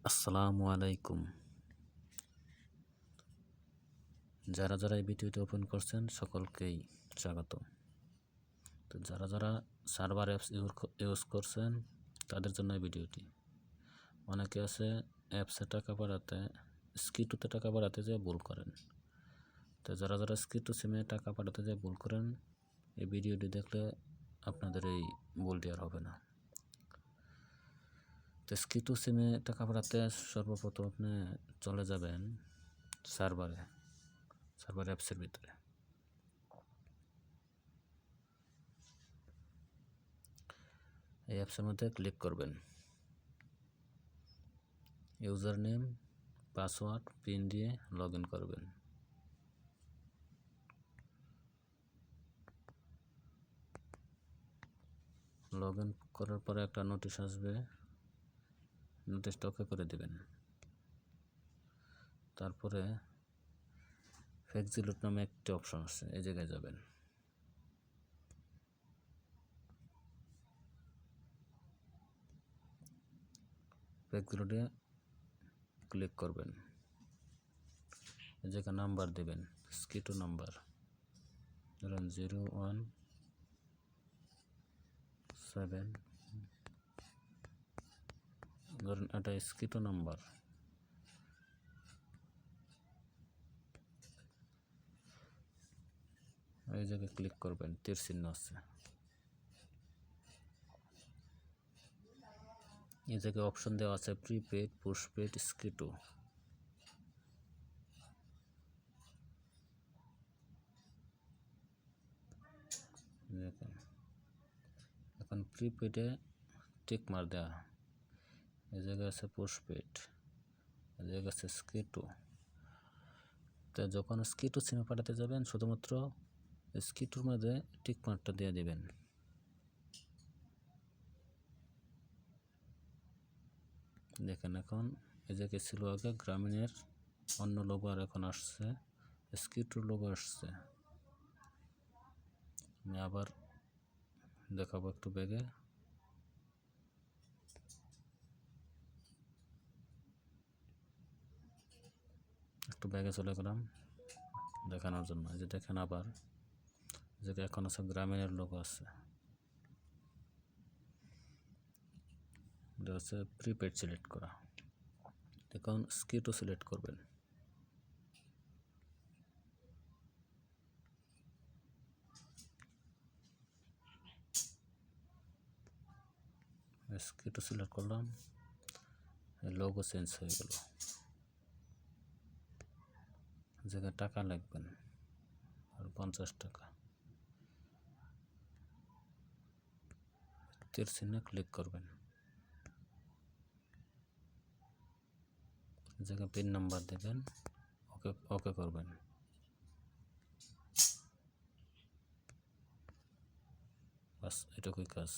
আসসালামু আলাইকুম। যারা এই ভিডিওটি ওপেন করছেন সকলকেই স্বাগত। তো যারা সার্ভার অ্যাপস ইউজ করছেন তাদের জন্য এই ভিডিওটি। অনেকে আছে অ্যাপসে টাকা পাঠাতে স্কিটুতে টাকা পাঠাতে যেয়ে ভুল করেন। তো যারা স্কিটু সিমে টাকা পাঠাতে যেয়ে ভুল করেন, এই ভিডিওটি দেখলে আপনাদের এই ভুলটি আর হবে না। তো স্কিটু সিমে টাকা পাঠাতে সর্বপ্রথম আপনি চলে যাবেন সার্ভার অ্যাপসের ভিতরে। এই অ্যাপসের মধ্যে ক্লিক করবেন। ইউজার নেম, পাসওয়ার্ড, পিন দিয়ে লগ ইন করবেন। লগ ইন করার পরে একটা নোটিশ আসবে, নোটিশটা ওকে করে দিবেন। তারপরে ফ্লেক্সিলোড নামে একটি অপশন আছে, এই জায়গায় যাবেন। ফ্লেক্সিলোডে ক্লিক করবেন। এই জায়গায় নাম্বার দেবেন, স্কিটু নাম্বার, ধরেন 017, ধরেন এটা স্কিটু নাম্বার। এই জায়গায় ক্লিক করবেন, তীর চিহ্ন আছে। এই জায়গায় অপশন দেওয়া আছে প্রিপেড, পোস্টপেড, স্কিটু। দেখেন এখন প্রিপেডে টিক মার দেওয়া, এই জায়গায় আছে পোস্টপেড, এই জায়গায় আছে স্কিটু। তো যখন স্কিটু সিমে পাঠাতে যাবেন শুধুমাত্র স্কিটুর মধ্যে টিক মার্কটা দিয়ে দিবেন। দেখেন এখন এই জায়গায় ছিল আগে গ্রামীণের অন্য লোগো, আর এখন আসছে স্কিটুর লোগো আসছে। আমি আবার দেখাবো একটু ব্যাগে। চলে গেলাম দেখানোর জন্য। এই যে দেখেন আবার যে এখন আছে গ্রামীণের লোগো আছে, এটা হচ্ছে প্রিপেড সিলেক্ট করা। এখন স্কিটু সিলেক্ট করবেন। স্কিটু সিলেক্ট করলাম, লোগো চেঞ্জ হয়ে গেল। জায়গায় টাকা লাগবেন আর 50 টাকা। তীর চিহ্নে ক্লিক করবেন, জায়গায় পিন নাম্বার দেবেন, ওকে করবেন। বাস এটুকুই কাজ।